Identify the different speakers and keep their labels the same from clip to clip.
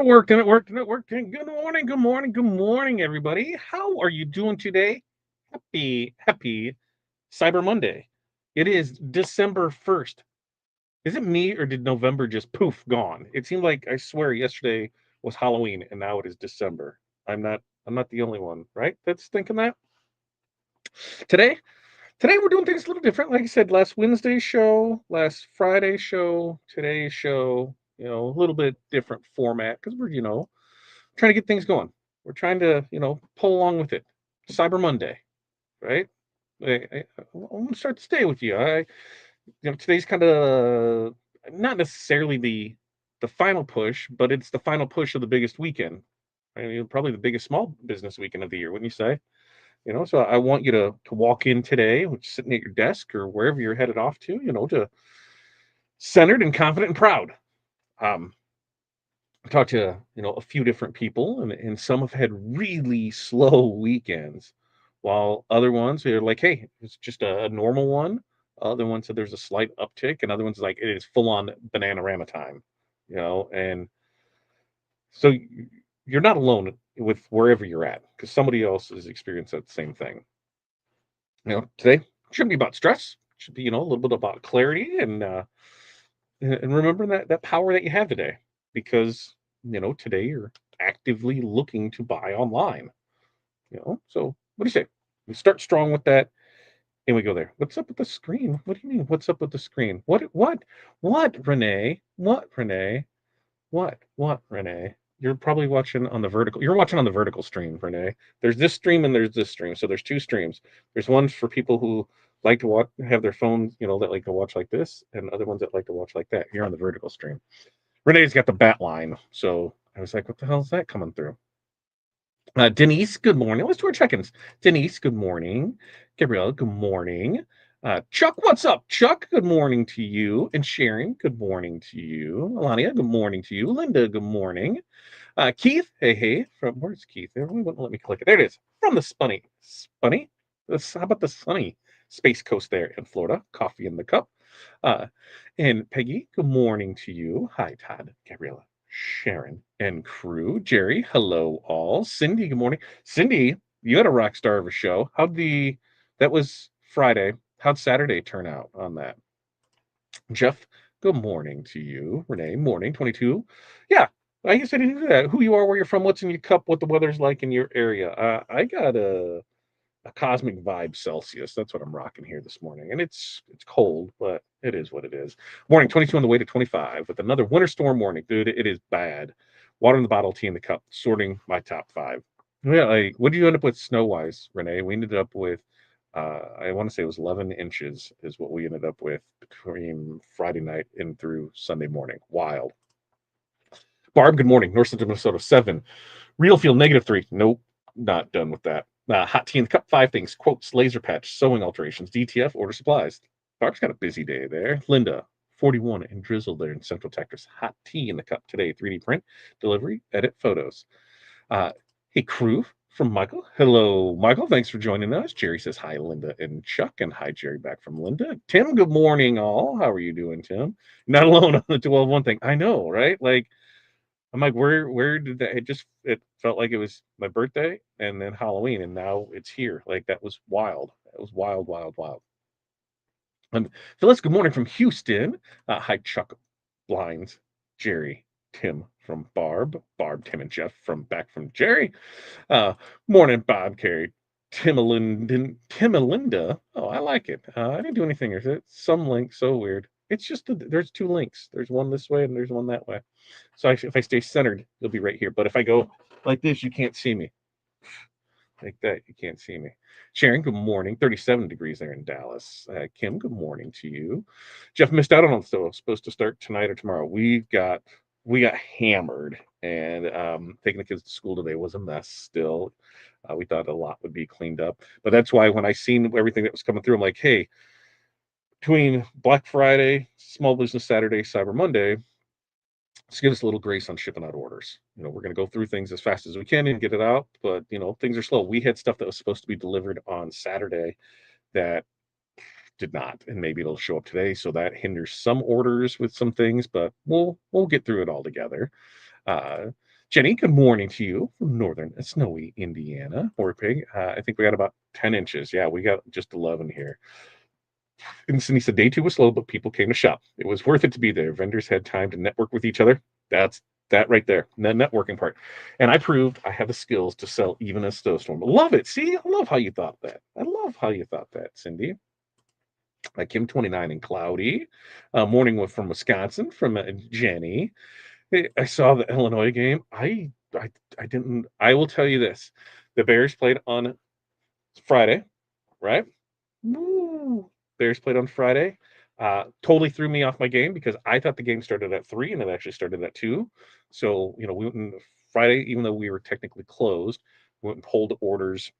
Speaker 1: worked and it worked and it worked. And good morning, good morning, good morning, everybody. How are you doing today? Happy Cyber Monday. It is December 1st. Is it me or did November just poof gone? It seemed like I swear yesterday was Halloween and now it is December. I'm not the only one, right? That's thinking that. Today, today we're doing things a little different. Like I said, last Wednesday show, last Friday show, today's show, a little bit different format because we're trying to get things going. We're trying to, pull along with it. Cyber Monday, right? I'm going to start the day with you. Today's kind of not necessarily the final push, but it's the final push of the biggest weekend. I mean, probably the biggest small business weekend of the year, wouldn't you say? So I want you to walk in today, which is sitting at your desk or wherever you're headed off to, to centered and confident and proud. Um, I talked to a few different people, and some have had really slow weekends, while other ones are like, "Hey, it's just a normal one." Other ones said there's a slight uptick, and other ones like it is full on bananarama time, And so you're not alone with wherever you're at because somebody else has experienced that same thing. Today shouldn't be about stress. It should be a little bit about clarity and remembering that power that you have today because today you're actively looking to buy online. So what do you say? We start strong with that and we go there. What's up with the screen? What do you mean what's up with the screen? What Renee? What Renee? You're probably watching on the vertical. You're watching on the vertical stream, Renee. There's this stream and there's this stream. So there's two streams. There's ones for people who like to watch, have their phones, that like to watch like this, and other ones that like to watch like that. You're on the vertical stream. Renee's got the bat line, so I was like, "What the hell is that coming through?" Denise, good morning. Let's do our check-ins. Denise, good morning. Gabriella, good morning. Chuck, what's up? Chuck, good morning to you. And Sharon, good morning to you. Alania, good morning to you. Linda, good morning. Keith, hey, from where's Keith? Everyone wouldn't let me click it. There it is. From the Spunny. How about the sunny Space Coast there in Florida? Coffee in the cup. Uh, and Peggy, good morning to you. Hi, Todd, Gabriella, Sharon, and crew. Jerry, hello all. Cindy, good morning. Cindy, you had a rock star of a show. That was Friday. How'd Saturday turn out on that? Jeff, good morning to you. Renee, morning, 22. Yeah, I guess I didn't do that. Who you are, where you're from, what's in your cup, what the weather's like in your area. I got a cosmic vibe Celsius. That's what I'm rocking here this morning. And it's cold, but it is what it is. Morning 22 on the way to 25 with another winter storm warning. Dude, it is bad. Water in the bottle, tea in the cup, sorting my top five. Yeah, like what did you end up with snow wise, Renee? We ended up with I want to say it was 11 inches is what we ended up with between Friday night and through Sunday morning. Wild. Barb, good morning. North Central Minnesota, 7. Real feel, -3. Nope, not done with that. Hot tea in the cup, 5 things. Quotes, laser patch, sewing alterations, DTF, order supplies. Barb's got a busy day there. Linda, 41 and drizzle there in Central Texas. Hot tea in the cup today. 3D print, delivery, edit photos. Uh, hey, crew from Michael. Hello, Michael. Thanks for joining us. Jerry says hi, Linda and Chuck. And hi, Jerry, back from Linda. Tim, good morning, all. How are you doing, Tim? Not alone on the 12-1 thing. I know, right? Like, I'm like, where did that? It felt like it was my birthday and then Halloween, and now it's here. Like that was wild. That was wild, wild, wild. Phyllis, good morning from Houston. Hi, Chuck Blinds, Jerry, Tim from Barb, Tim and Jeff from Jerry. Uh, morning, Bob, Carrie, Timilinda. Oh, I like it. I didn't do anything. There's some link, so weird. It's just there's two links. There's one this way and there's one that way. So if I stay centered, you'll be right here. But if I go like this, you can't see me. Like that, you can't see me. Sharon, good morning. 37 degrees there in Dallas. Kim, good morning to you. Jeff missed out on it, so it's supposed to start tonight or tomorrow. We got hammered, and taking the kids to school today was a mess. Still, we thought a lot would be cleaned up, but that's why when I seen everything that was coming through, I'm like, hey, between Black Friday, Small Business Saturday, Cyber Monday, let's give us a little grace on shipping out orders. We're going to go through things as fast as we can and get it out, but things are slow. We had stuff that was supposed to be delivered on Saturday that did not, and maybe it'll show up today, so that hinders some orders with some things, but we'll get through it all together. Uh, Jenny, good morning to you from northern snowy Indiana. Horpig, I think we got about 10 inches. Yeah, we got just 11 here. And Cindy said day two was slow, but people came to shop. It was worth it to be there. Vendors had time to network with each other. That's that right there, the networking part. And I proved I have the skills to sell even a snowstorm. Love it. See, I love how you thought that. I love how you thought that, Cindy. Kim 29 and cloudy. Morning from Wisconsin from Jenny. Hey, I saw the Illinois game. I didn't. I will tell you this: the Bears played on Friday, right? Woo! Bears played on Friday. Totally threw me off my game because I thought the game started at 3 and it actually started at 2. So, we went Friday, even though we were technically closed, we went and pulled orders,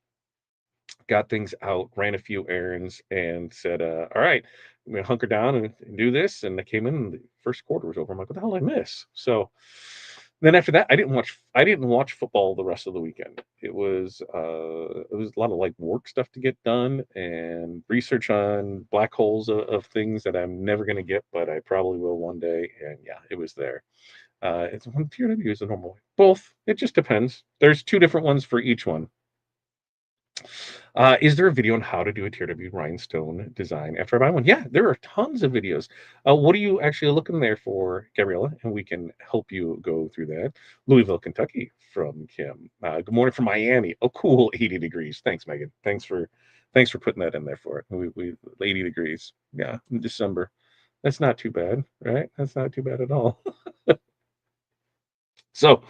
Speaker 1: got things out, ran a few errands, and said, all right, I'm going to hunker down and do this. And I came in and the first quarter was over. I'm like, what the hell did I miss? So then after that, I didn't watch football the rest of the weekend. It was a lot of like work stuff to get done and research on black holes of things that I'm never going to get, but I probably will one day. And yeah, it was there. It's one tier review is a normal way. Both. It just depends. There's two different ones for each one. Is there a video on how to do a tier W rhinestone design after I buy one? Yeah, there are tons of videos. What are you actually looking there for, Gabriella? And we can help you go through that. Louisville, Kentucky, from Kim. Good morning from Miami. Oh, cool, 80 degrees. Thanks, Megan. Thanks for putting that in there for it. We 80 degrees. Yeah, in December. That's not too bad, right? That's not too bad at all. So,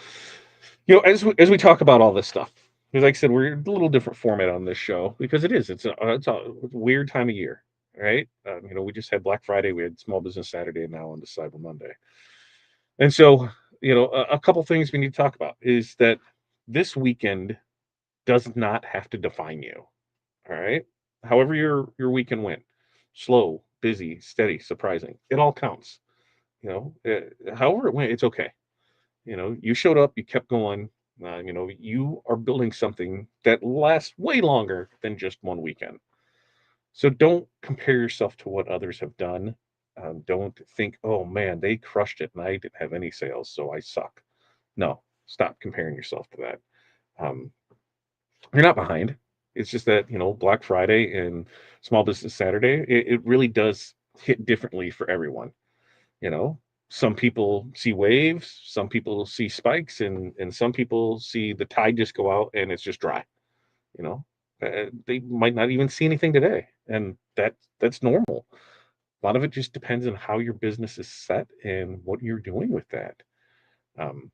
Speaker 1: as we talk about all this stuff, because like I said, we're a little different format on this show because it's a weird time of year, right? We just had Black Friday, we had Small Business Saturday, and now on to Cyber Monday, and so a couple things we need to talk about is that this weekend does not have to define you. All right, however your weekend went, slow, busy, steady, surprising, it all counts. However it went, it's okay. You showed up, you kept going. You are building something that lasts way longer than just one weekend. So don't compare yourself to what others have done. Don't think, oh man, they crushed it and I didn't have any sales, so I suck. No, stop comparing yourself to that. Um, you're not behind. It's just that, Black Friday and Small Business Saturday, it really does hit differently for everyone. You know, some people see waves, some people see spikes, and some people see the tide just go out and it's just dry. You know, they might not even see anything today, and that's normal. A lot of it just depends on how your business is set and what you're doing with that. Um,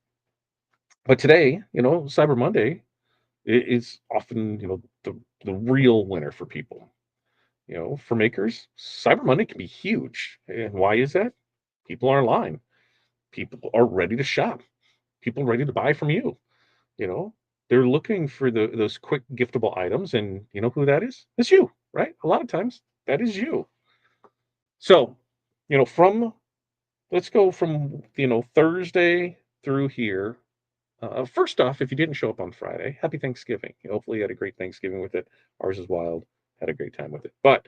Speaker 1: but today, Cyber Monday is often the real winner for people. For makers, Cyber Monday can be huge, and why is that? People are online. People are ready to shop. People ready to buy from you. You know, they're looking for those quick giftable items, and you know who that is? It's you, right? A lot of times that is you. So, from let's go from Thursday through here. First off, if you didn't show up on Friday, happy Thanksgiving. Hopefully, you had a great Thanksgiving with it. Ours is wild. Had a great time with it. But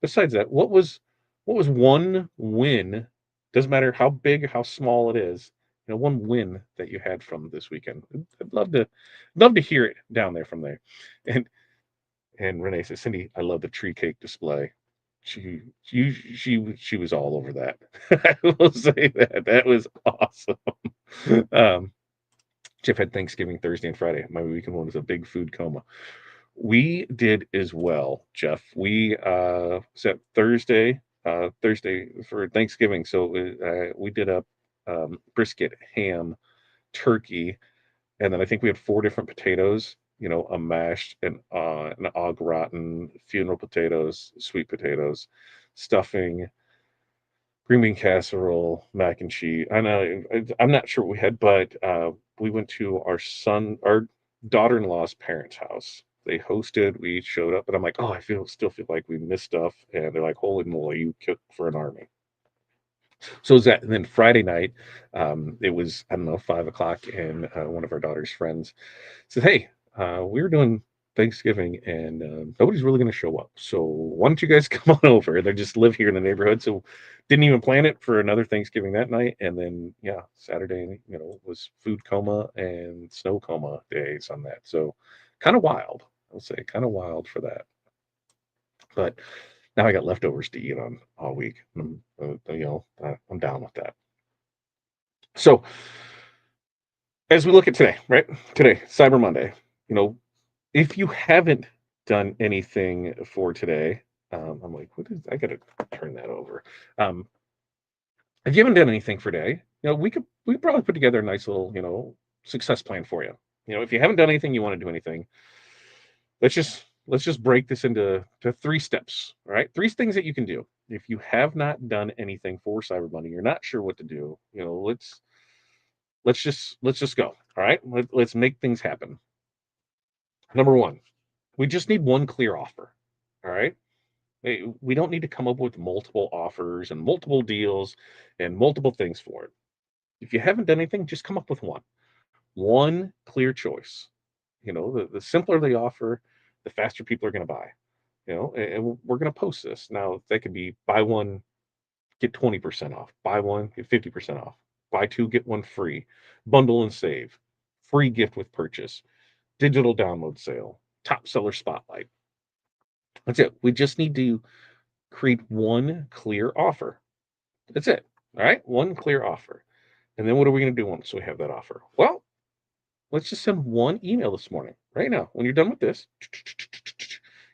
Speaker 1: besides that, what was one win? Doesn't matter how big or how small it is. One win that you had from this weekend. I'd love to hear it down there from there. And and Renee says, Cindy, I love the tree cake display. She was all over that. I will say that that was awesome. Um, Jeff had Thanksgiving Thursday and Friday. My weekend one was a big food coma. We did as well, Jeff. We set Thursday for Thanksgiving. So we did a brisket, ham, turkey, and then I think we had four different potatoes. A mashed and an au gratin, funeral potatoes, sweet potatoes, stuffing, green bean casserole, mac and cheese. I know I'm not sure what we had, but we went to our daughter-in-law's parents' house. They hosted, we showed up, and I'm like, oh, still feel like we missed stuff. And they're like, holy moly, you cooked for an army. So is that, and then Friday night, it was, I don't know, 5 o'clock, and one of our daughter's friends said, hey, we were doing Thanksgiving, and nobody's really going to show up. So why don't you guys come on over? They just live here in the neighborhood, so didn't even plan it for another Thanksgiving that night. And then yeah, Saturday, was food coma and snow coma days on that. So kind of wild, I'll say, kind of wild for that. But now I got leftovers to eat on all week. I'm down with that. So as we look at today, right? Today, Cyber Monday. You know, if you haven't done anything for today, I'm like, what is? I gotta turn that over. Um, if you haven't done anything for today, we could probably put together a nice little success plan for you. If you haven't done anything, you want to do anything, let's just break this into three steps. All right, three things that you can do if you have not done anything for Cyber Monday. You're not sure what to do. Let's just go. All right, let's make things happen. Number one, we just need one clear offer. All right. We don't need to come up with multiple offers and multiple deals and multiple things for it. If you haven't done anything, just come up with one clear choice. The simpler the offer, the faster people are going to buy. And we're going to post this. Now, that could be buy one, get 20% off, buy one, get 50% off, buy two, get one free, bundle and save, free gift with purchase, digital download sale, top seller spotlight. That's it. We just need to create one clear offer. That's it. All right. One clear offer. And then what are we going to do once we have that offer? Well, let's just send one email this morning, right now. When you're done with this,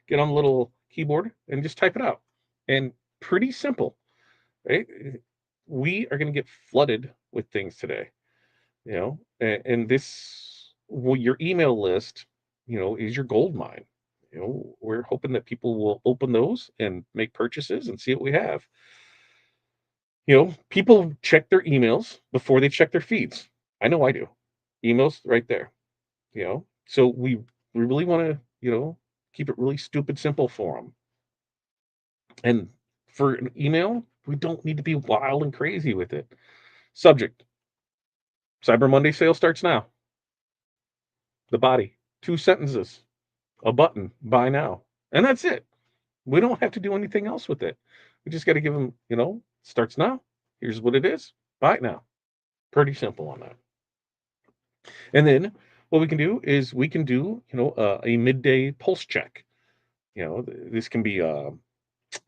Speaker 1: get on the little keyboard and just type it out. And pretty simple, right? We are going to get flooded with things today, and this, well, your email list, is your gold mine. We're hoping that people will open those and make purchases and see what we have. People check their emails before they check their feeds. I know I do. Emails right there. So we really want to, keep it really stupid simple for them. And for an email, we don't need to be wild and crazy with it. Subject: Cyber Monday sale starts now. The body: two sentences, a button, buy now. And that's it. We don't have to do anything else with it. We just got to give them, starts now. Here's what it is. Buy it now. Pretty simple on that. And then what we can do is we can do, a midday pulse check. This can be a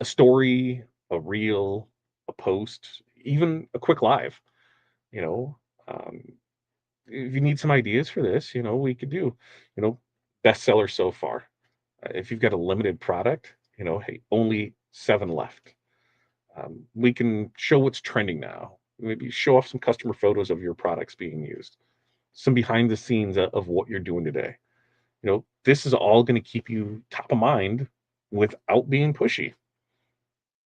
Speaker 1: story, a reel, a post, even a quick live. You know, um, if you need some ideas for this, we could do, you know, bestseller so far. If you've got a limited product, hey, only seven left. We can show what's trending now. Maybe show off some customer photos of your products being used, some behind the scenes of what you're doing today. This is all going to keep you top of mind without being pushy.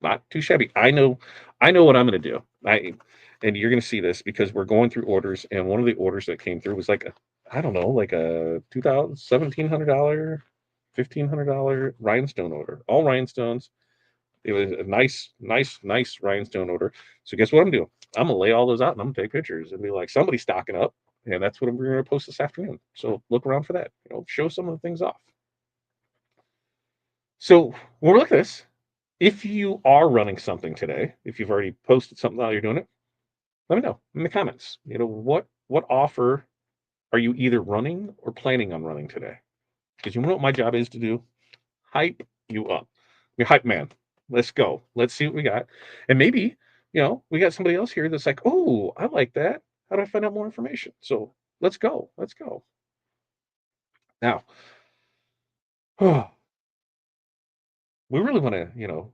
Speaker 1: Not too shabby. I know what I'm going to do. And you're going to see this because we're going through orders, and one of the orders that came through was like I don't know, like a $1,700, $1,500 rhinestone order, all rhinestones. It was a nice rhinestone order. So guess what I'm doing? I'm gonna lay all those out and I'm gonna take pictures and be like, somebody's stocking up, and that's what we're gonna post this afternoon. So look around for that. Show some of the things off. So when we look at this, if you are running something today, if you've already posted something while you're doing it, let me know in the comments. What offer are you either running or planning on running today? Because you know what my job is to do? Hype you up. You're hype man. Let's go. Let's see what we got. And maybe, we got somebody else here that's like, oh, I like that. How do I find out more information? So let's go. Let's go. Now, we really want to, you know,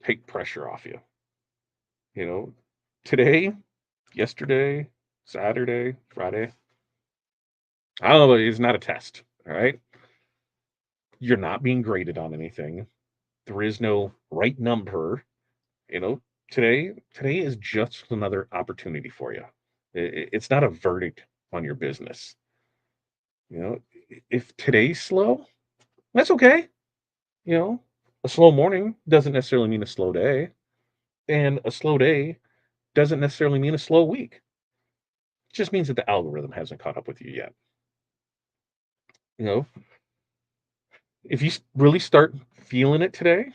Speaker 1: take pressure off you. You know, Today, yesterday, Saturday, Friday. I don't know, but it's not a test. All right. You're not being graded on anything. There is no right number. You know, today is just another opportunity for you. It's not a verdict on your business. If today's slow, that's okay. You know, a slow morning doesn't necessarily mean a slow day, and a slow day doesn't necessarily mean a slow week. It just means that the algorithm hasn't caught up with you yet. You know, if you really start feeling it today,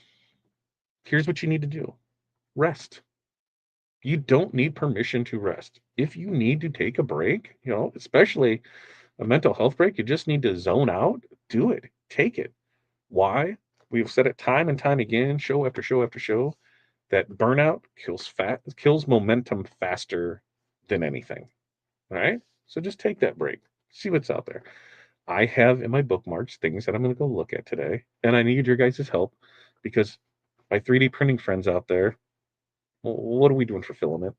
Speaker 1: here's what you need to do: rest. You don't need permission to rest. If you need to take a break, especially a mental health break, you just need to zone out, do it, take it. Why? We've said it time and time again, show after show after show, that burnout kills momentum faster than anything. All right? So just take that break. See what's out there. I have in my bookmarks things that I'm going to go look at today, and I need your guys' help because my 3D printing friends out there, what are we doing for filament?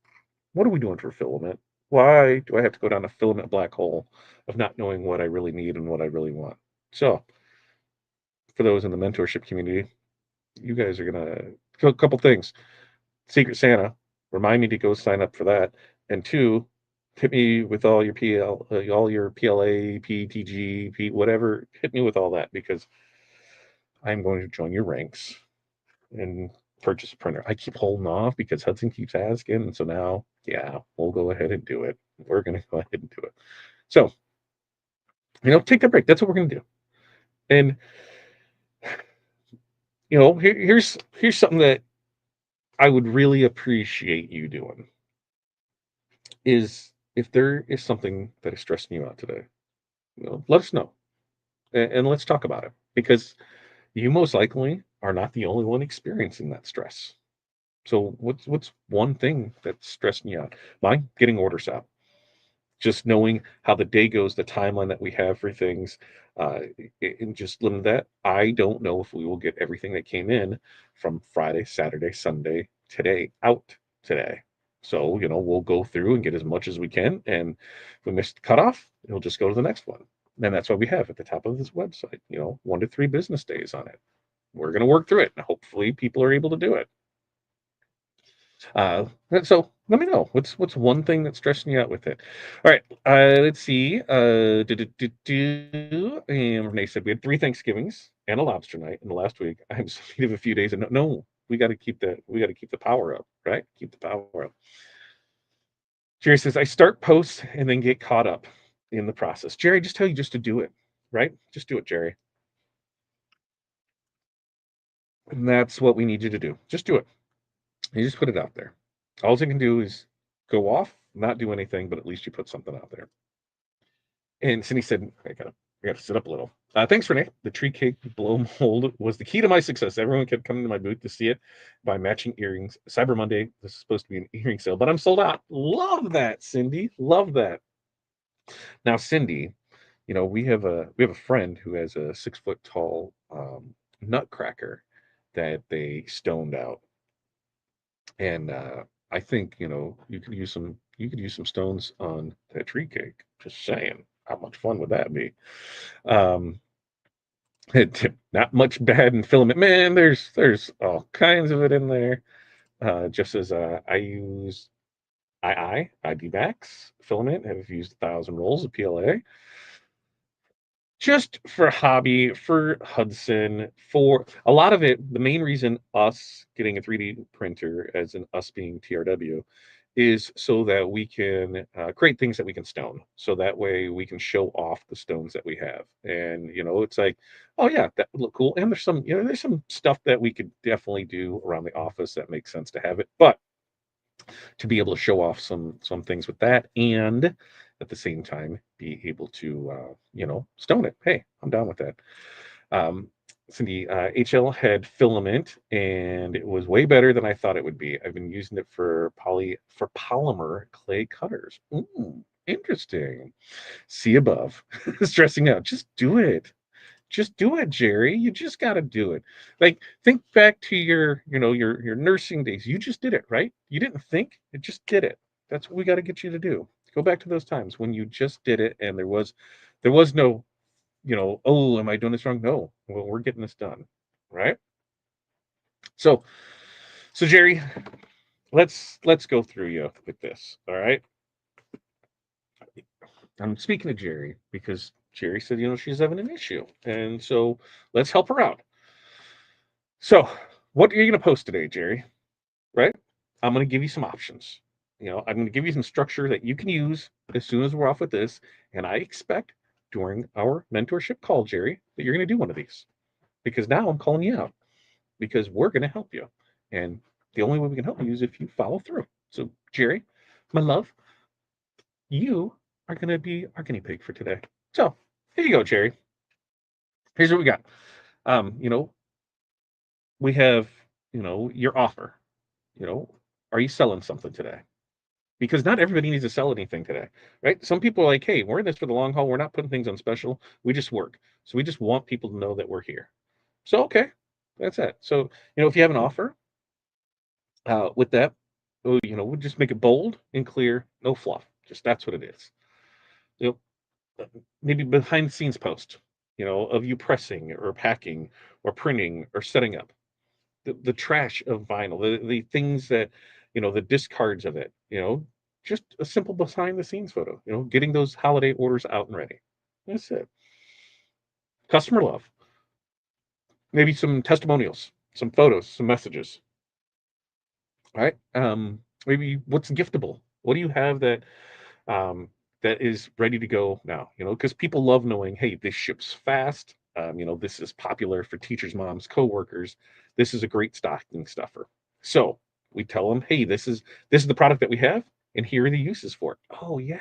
Speaker 1: What are we doing for filament? Why do I have to go down a filament black hole of not knowing what I really need and what I really want? So, for those in the mentorship community, you guys are gonna a couple things. Secret Santa, remind me to go sign up for that. And two, hit me with all your all your PLA, PTG, whatever. Hit me with all that because I'm going to join your ranks and purchase a printer. I keep holding off because Hudson keeps asking, and so now, yeah, we'll go ahead and do it. We're gonna go ahead and do it. So, take that break. That's what we're gonna do. And here's something that I would really appreciate you doing is if there is something that is stressing you out today, let us know and let's talk about it because you most likely are not the only one experiencing that stress. So what's one thing that's stressing you out? Mine, getting orders out. Just knowing how the day goes, the timeline that we have for things, uh, and just limited that. I don't know if we will get everything that came in from Friday, Saturday, Sunday, today out today. So, we'll go through and get as much as we can. And if we miss the cutoff, it'll just go to the next one. And that's what we have at the top of this website, 1 to 3 business days on it. We're going to work through it. And hopefully people are able to do it. Uh, so let me know what's one thing that's stressing you out with it. All right, let's see. And Renee said we had 3 Thanksgivings and a lobster night in the last week. I'm speaking of a few days, and no, we got to keep the power up, right? Keep the power up. Jerry says I start posts and then get caught up in the process. Jerry, just tell you just to do it, right? Just do it, Jerry. And that's what we need you to do. Just do it. You just put it out there. All you can do is go off, not do anything, but at least you put something out there. And Cindy said, I gotta sit up a little. Thanks, Renee. The tree cake blow mold was the key to my success. Everyone kept coming to my booth to see it, buy matching earrings. Cyber Monday was supposed to be an earring sale, but I'm sold out. Love that, Cindy. Love that. Now, Cindy, we have a friend who has a 6 foot tall nutcracker that they stoned out. And I think you could use some stones on that tree cake. Just saying, how much fun would that be? Um, not much bad in filament, man. There's all kinds of it in there. Just as I use ID Max filament, have used 1,000 rolls of PLA just for hobby, for Hudson, for a lot of it. The main reason us getting a 3D printer, as in us being TRW, is so that we can create things that we can stone. So that way we can show off the stones that we have. And, it's like, oh yeah, that would look cool. And there's some stuff that we could definitely do around the office that makes sense to have it. But to be able to show off some things with that and at the same time be able to stone it. Hey, I'm down with that. um, Cindy, HL had filament and it was way better than I thought it would be. I've been using it for polymer clay cutters. Ooh, interesting. See above. Stressing out, just do it. Just do it, Jerry. You just got to do it. Like, think back to your nursing days. You just did it, right? You didn't think, you just did it. That's what we got to get you to do. Go back to those times when you just did it and there was no, oh, am I doing this wrong? No. Well, we're getting this done, right? So, Jerry, let's go through you with this. All right. I'm speaking to Jerry because Jerry said, she's having an issue. And so let's help her out. So, what are you going to post today, Jerry? Right? I'm going to give you some options. I'm going to give you some structure that you can use as soon as we're off with this. And I expect during our mentorship call, Jerry, that you're going to do one of these, because now I'm calling you out, because we're going to help you. And the only way we can help you is if you follow through. So, Jerry, my love, you are going to be our guinea pig for today. So, here you go, Jerry. Here's what we got. You know, we have, your offer. You know, are you selling something today? Because not everybody needs to sell anything today, right? Some people are like, hey, we're in this for the long haul. We're not putting things on special. We just work. So we just want people to know that we're here. So, okay, that's it. So, if you have an offer with that, we'll just make it bold and clear, no fluff. Just that's what it is. You Maybe behind the scenes post, of you pressing or packing or printing or setting up the trash of vinyl, the things that, the discards of it, just a simple behind the scenes photo, getting those holiday orders out and ready. That's it. Customer love. Maybe some testimonials, some photos, some messages. All right. Maybe what's giftable? What do you have um, that is ready to go now? Because people love knowing, hey, this ships fast. This is popular for teachers, moms, coworkers. This is a great stocking stuffer. So we tell them, hey, this is the product that we have, and here are the uses for it. Oh yeah,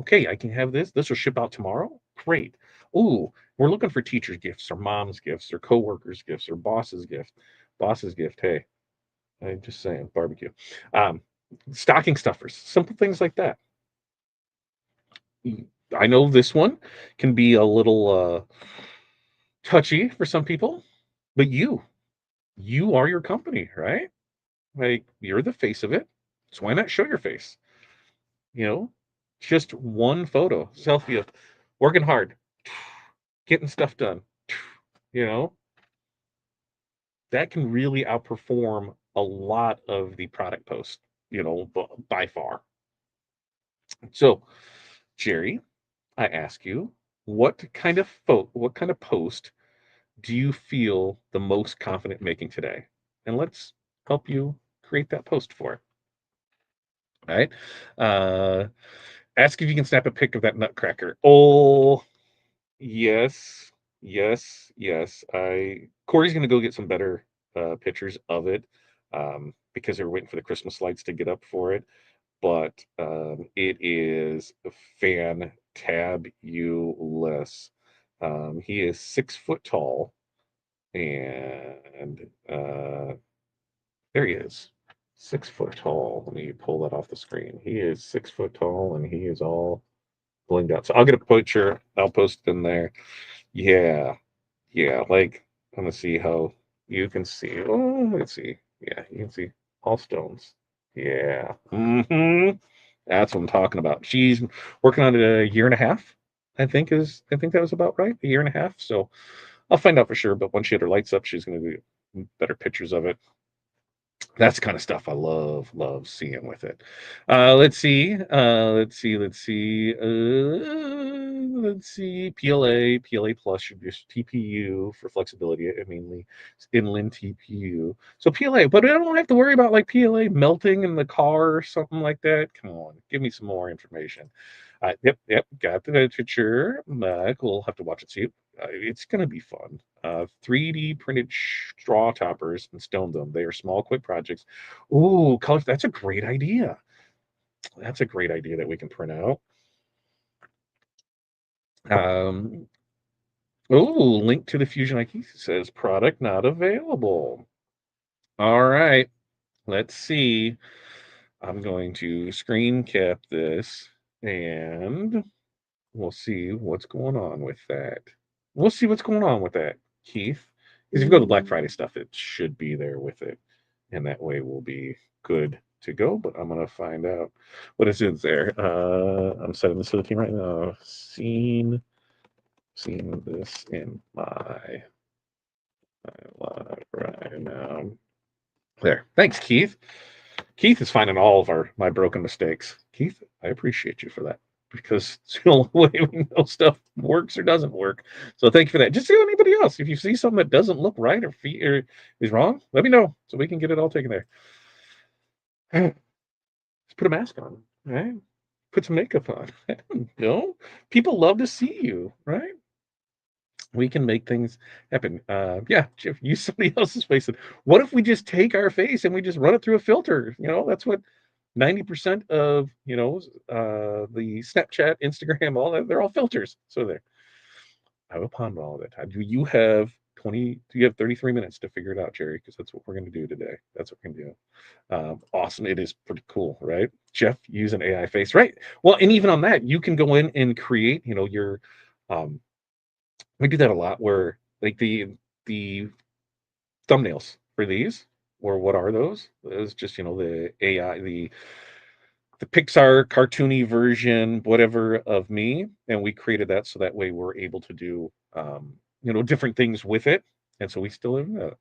Speaker 1: okay, I can have this. This will ship out tomorrow. Great. Ooh, we're looking for teachers' gifts, or moms' gifts, or coworkers' gifts, or boss's gift. Boss's gift. Hey, I'm just saying, barbecue. Um, Stocking stuffers, simple things like that. I know this one can be a little touchy for some people, but you are your company, right? Like, you're the face of it. So why not show your face? You know, just one photo, selfie of working hard, getting stuff done. You know, that can really outperform a lot of the product posts, by far. So, Jerry, I ask you, what kind of post do you feel the most confident making today? And let's help you create that post for it. All right. Uh, Ask if you can snap a pic of that nutcracker. Oh, yes, yes, yes. Corey's gonna go get some better pictures of it, because they're waiting for the Christmas lights to get up for it. But it is fantabulous. He is 6 foot tall, and there he is, 6 foot tall. Let me pull that off the screen. He is 6 foot tall, and he is all blinged out. So I'll get a picture. I'll post it in there. Yeah, yeah. Like, I'm gonna see how you can see. Oh, let's see. Yeah, you can see all stones. Yeah. That's what I'm talking about. She's working on it a year and a half. I think that was about right. A year and a half. So I'll find out for sure. But once she had her lights up, she's gonna do better pictures of it. That's the kind of stuff I love seeing with it. Let's see. PLA plus should be TPU for flexibility. I mean, the inland TPU. So PLA, but I don't have to worry about like PLA melting in the car or something like that. Come on, give me some more information. Yep, got the picture. We'll have to watch it. See, it's gonna be fun. 3D printed straw toppers and stone them. They are small, quick projects. Ooh, color. That's a great idea. That's a great idea that we can print out. Um, ooh, link to the Fusion IQ says product not available. All right, let's see. I'm going to screen cap this, and we'll see what's going on with that. We'll see what's going on with that, Keith. Because if you go to Black Friday stuff, it should be there with it. And that way we'll be good to go. But I'm going to find out what is in there. I'm setting this to the team right now. Seen this in my live right now. There. Thanks, Keith. Keith is finding all of my broken mistakes. Keith, I appreciate you for that, because it's the only way we know stuff works or doesn't work. So thank you for that. Just see anybody else. If you see something that doesn't look right or is wrong, let me know so we can get it all taken there. Let's put a mask on, right? put some makeup on. I don't know. People love to see you, right? We can make things happen. Yeah, Jeff, use somebody else's face. And what if we just take our face and we just run it through a filter? That's what 90% of the Snapchat, Instagram, all that, they're all filters. So there. I will ponder all of it. Do you have 20? Do you have 33 minutes to figure it out, Jerry? Because that's what we're going to do today. That's what we're going to do. Awesome. It is pretty cool, right? Jeff, use an AI face, right? Well, and even on that, you can go in and create, your. Um, we do that a lot. Where like the thumbnails for these, or what are those? It's just the AI, the Pixar cartoony version, whatever, of me, and we created that so that way we're able to do different things with it, and so we still have that.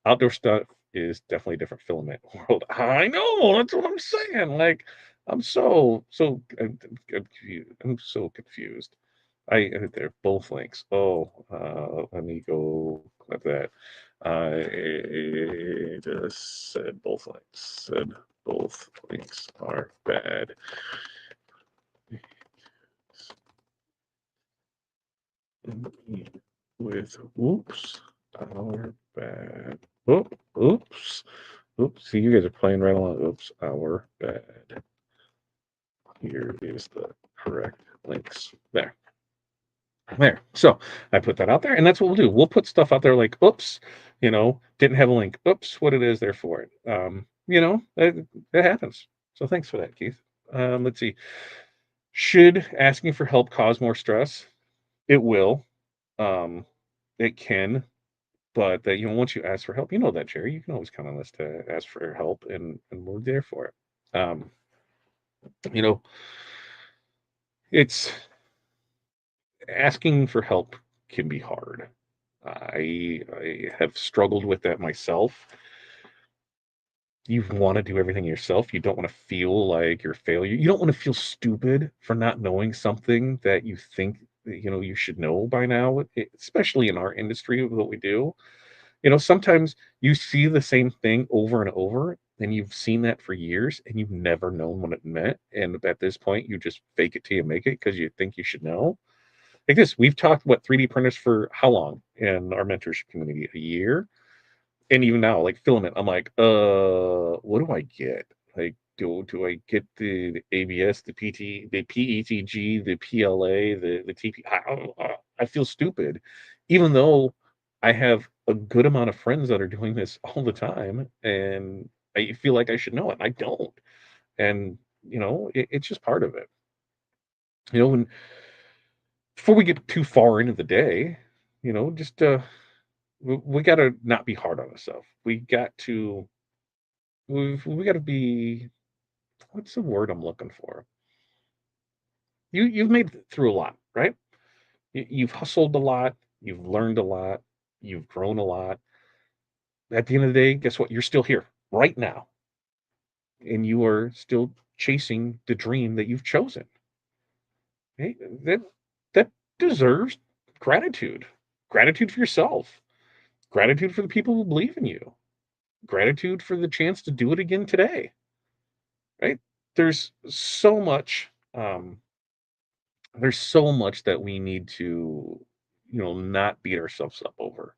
Speaker 1: Outdoor stuff is definitely a different filament world. I know, that's what I'm saying. Like, I'm confused. I'm so confused. They're both links. Oh, let me go click that. I just said both links. Said both links are bad. With oops are bad. Oh, oops. Oops. See, you guys are playing right along. Oops, our bad. Here is the correct links. There. There. So I put that out there, and that's what we'll do. We'll put stuff out there like, oops, didn't have a link. Oops, what it is there for it. It happens. So thanks for that, Keith. Let's see. Should asking for help cause more stress? It will. Um, it can, but that once you ask for help, you know that, Jerry. You can always count on us to ask for help, and we're there for it. You know, it's asking for help can be hard. I have struggled with that myself. You want to do everything yourself. You don't want to feel like you're a failure. You don't want to feel stupid for not knowing something that you think you should know by now, especially in our industry of what we do. Sometimes you see the same thing over and over, and you've seen that for years, and you've never known what it meant. And at this point, you just fake it till you make it because you think you should know. Like this, we've talked about 3D printers for how long in our mentorship community? A year. And even now, like filament, I'm like, what do I get? Like, do I get the ABS, the PT, the PETG, the PLA, the TP? I feel stupid, even though I have a good amount of friends that are doing this all the time, and I feel like I should know it. I don't, and it's just part of it. When before we get too far into the day, just we got to not be hard on ourselves. We got to be, what's the word I'm looking for? You've made it through a lot, right? You've hustled a lot, you've learned a lot, you've grown a lot. At the end of the day, guess what? You're still here right now, and you are still chasing the dream that you've chosen. Hey, that deserves gratitude. Gratitude for yourself. Gratitude for the people who believe in you. Gratitude for the chance to do it again today. Right? There's so much. There's so much that we need to, not beat ourselves up over,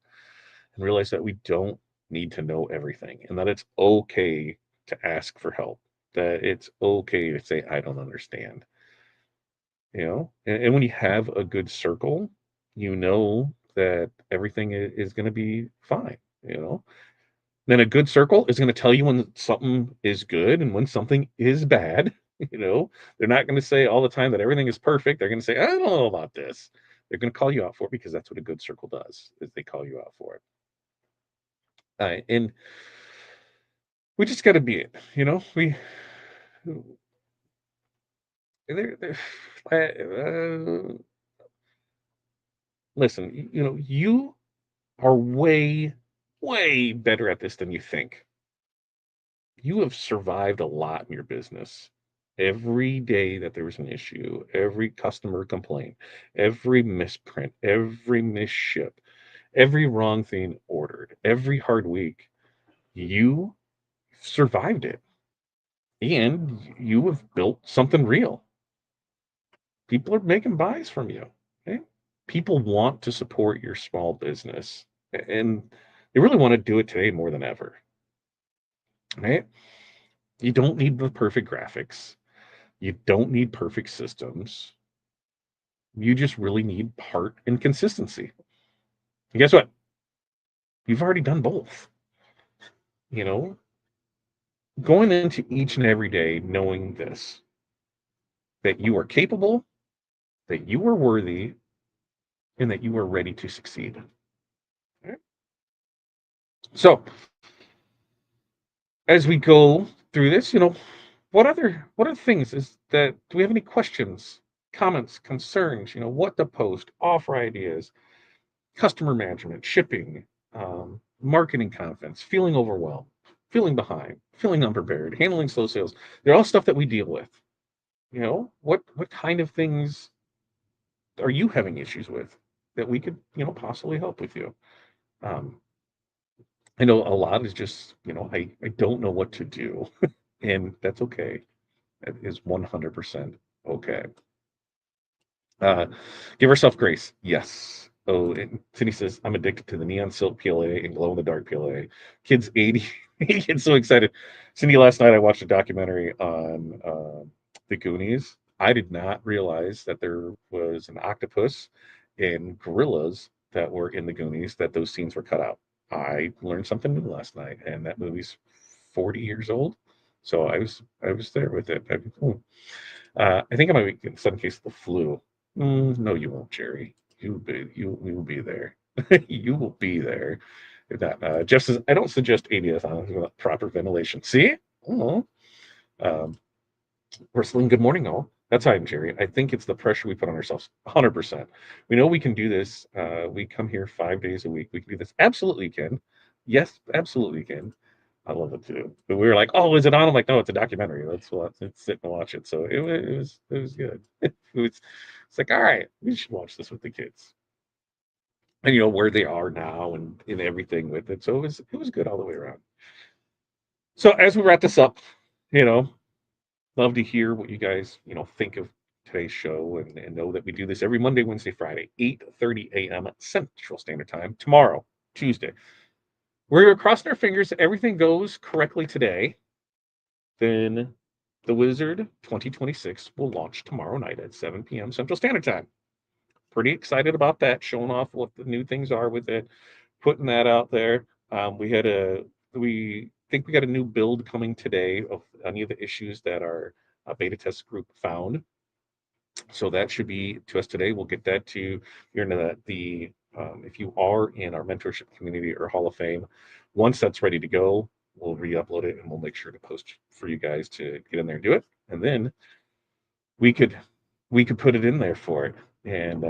Speaker 1: and realize that we don't need to know everything, and that it's okay to ask for help. That it's okay to say, I don't understand. And when you have a good circle, that everything is going to be fine. You know, then a good circle is going to tell you when something is good and when something is bad. They're not going to say all the time that everything is perfect. They're going to say, I don't know about this. They're going to call you out for it, because that's what a good circle does, is they call you out for it. And we just got to be it. There, uh, listen, you are way, way better at this than you think. You have survived a lot in your business. Every day that there was an issue, every customer complaint, every misprint, every misship, every wrong thing ordered, every hard week, you survived it. and you have built something real. People are making buys from you. Okay? People want to support your small business, and they really want to do it today more than ever. Right? You don't need the perfect graphics. You don't need perfect systems. You just really need heart and consistency. And guess what? You've already done both. You know, going into each and every day knowing this, that you are capable, that you are worthy, and that you are ready to succeed. Right? So, as we go through this, what other things is that do we have any questions, comments, concerns, what to post, offer ideas, customer management, shipping, marketing confidence, feeling overwhelmed, feeling behind, feeling unprepared, handling slow sales. They're all stuff that we deal with. What kind of things are you having issues with that we could, possibly help with you? Um, I know a lot is just, I don't know what to do, and that's okay. That is 100% okay. Uh, give herself grace. Yes. Oh, and Cindy says, I'm addicted to the neon silk PLA and glow in the dark PLA. Kids 80, kids so excited. Cindy, last night I watched a documentary on the Goonies. I did not realize that there was an octopus and gorillas that were in the Goonies, that those scenes were cut out. I learned something new last night, and that movie's 40 years old. So I was there with it. I think I might be getting some case of the flu. No, you won't, Jerry. You will be there. You will be there. If not, Jeff says, I don't suggest ABS on without proper ventilation. See? Oh, um, Wrestling, good morning, all. That's hi, Jerry. I think it's the pressure we put on ourselves. 100%. We know we can do this. We come here 5 days a week. We can do this. Absolutely can. Yes, absolutely can. I love it too. But we were like, "Oh, is it on?" I'm like, "No, it's a documentary. Let's sit and watch it." So it was good. It's like, all right, we should watch this with the kids, and where they are now and everything with it. So it was good all the way around. So as we wrap this up, you know, love to hear what you guys think of today's show, and know that we do this every Monday, Wednesday, Friday, 8:30 a.m. Central Standard Time. Tomorrow, Tuesday, we're crossing our fingers that everything goes correctly today. Then the Wizard 2026 will launch tomorrow night at 7 p.m. Central Standard Time. Pretty excited about that, showing off what the new things are with it, putting that out there. We think we got a new build coming today of any of the issues that our beta test group found. So that should be to us today. We'll get that to you're in if you are in our mentorship community or Hall of Fame, once that's ready to go, we'll re-upload it and we'll make sure to post for you guys to get in there and do it. And then we could we could put it in there for it. And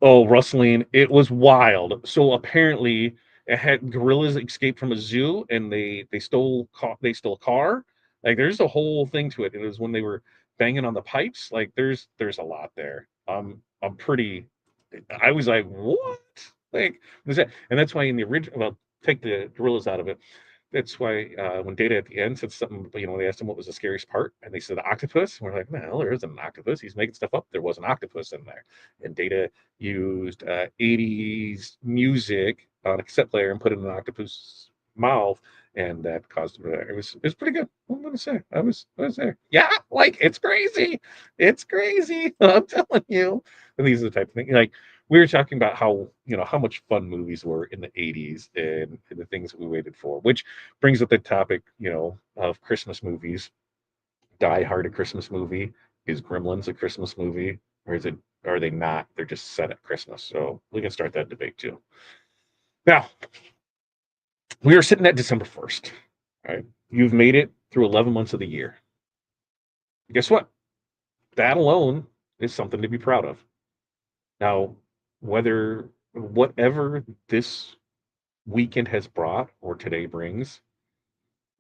Speaker 1: oh, rustling, it was wild. So apparently it had gorillas escaped from a zoo, and they stole a car. Like, there's a whole thing to it. It was when they were banging on the pipes. Like, there's a lot there. I'm pretty I was like, what? Like, was that? And that's why in the original, well, take the gorillas out of it. That's why when Data at the end said something, they asked him what was the scariest part, and they said the octopus. And we're like, no, there isn't an octopus. He's making stuff up. There was an octopus in there. And Data used 80s music on a cassette player and put it in an octopus mouth, and that caused it was pretty good. I'm gonna say I was there. Yeah, like, it's crazy. It's crazy. I'm telling you. And these are the type of things, like, we were talking about how much fun movies were in the 80s, and the things that we waited for, which brings up the topic, of Christmas movies. Die Hard a Christmas movie? Is Gremlins a Christmas movie? Or are they not? They're just set at Christmas. So we can start that debate too. Now, we are sitting at December 1st. All right. You've made it through 11 months of the year. Guess what? That alone is something to be proud of. Now, whatever this weekend has brought, or today brings,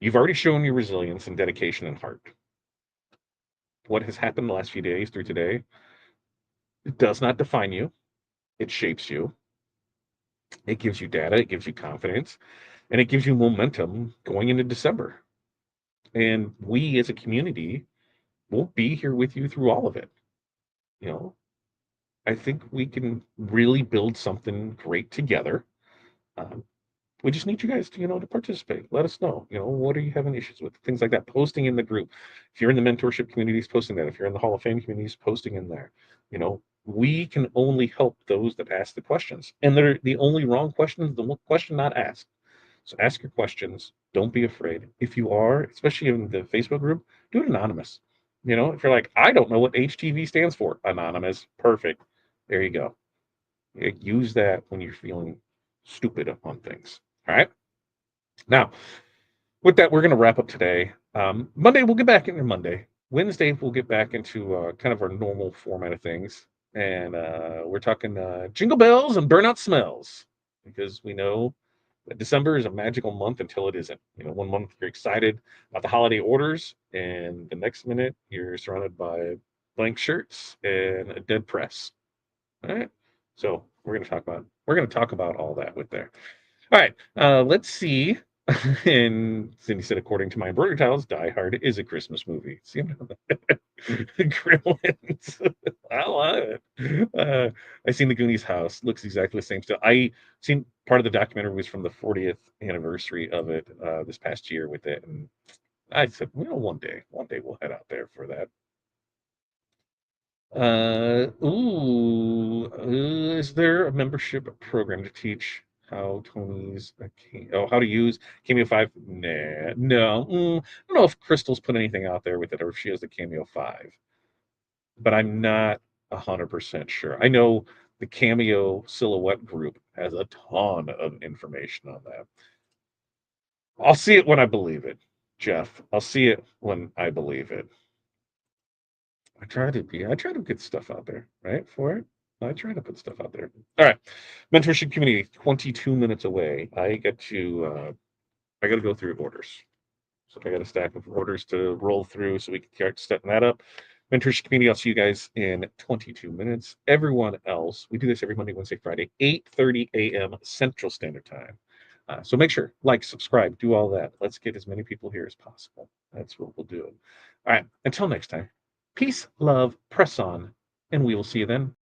Speaker 1: you've already shown your resilience and dedication and heart. What has happened the last few days through today, it does not define you. It shapes you. It gives you data. It gives you confidence, and it gives you momentum going into December. And we as a community will be here with you through all of it. You know, I think we can really build something great together. Um, we just need you guys to, to participate. Let us know, what are you having issues with? Things like that. Posting in the group. If you're in the mentorship communities, posting that. If you're in the Hall of Fame communities, posting in there. We can only help those that ask the questions. And they're the only wrong questions, the question not asked. So ask your questions. Don't be afraid. If you are, especially in the Facebook group, do it anonymous. If you're like, I don't know what HTV stands for, anonymous, perfect. There you go. Use that when you're feeling stupid on things. All right. Now, with that, we're going to wrap up today. Monday, we'll get back into Monday. Wednesday, we'll get back into kind of our normal format of things. And we're talking jingle bells and burnout smells because we know that December is a magical month until it isn't. One month you're excited about the holiday orders, and the next minute you're surrounded by blank shirts and a dead press. All right. So we're gonna talk about all that with there. All right, let's see. And Cindy said, according to my embroidery tiles, Die Hard is a Christmas movie. See, Gremlins. I love it. I seen the Goonies house. Looks exactly the same still. I seen part of the documentary was from the 40th anniversary of it this past year with it, and I said, one day we'll head out there for that. Is there a membership program to teach how how to use Cameo 5? Nah, no. I don't know if Crystal's put anything out there with it or if she has the Cameo 5, but I'm not 100% sure. I know the Cameo Silhouette group has a ton of information on that. I'll see it when I believe it, Jeff. I'll see it when I believe it. I try to get stuff out there, right? For it. I try to put stuff out there. All right. Mentorship community, 22 minutes away. I gotta go through orders. So I got a stack of orders to roll through so we can start setting that up. Mentorship community, I'll see you guys in 22 minutes. Everyone else, we do this every Monday, Wednesday, Friday, 8:30 a.m. Central Standard Time. So make sure, like, subscribe, do all that. Let's get as many people here as possible. That's what we'll do. All right. Until next time, peace, love, press on, and we will see you then.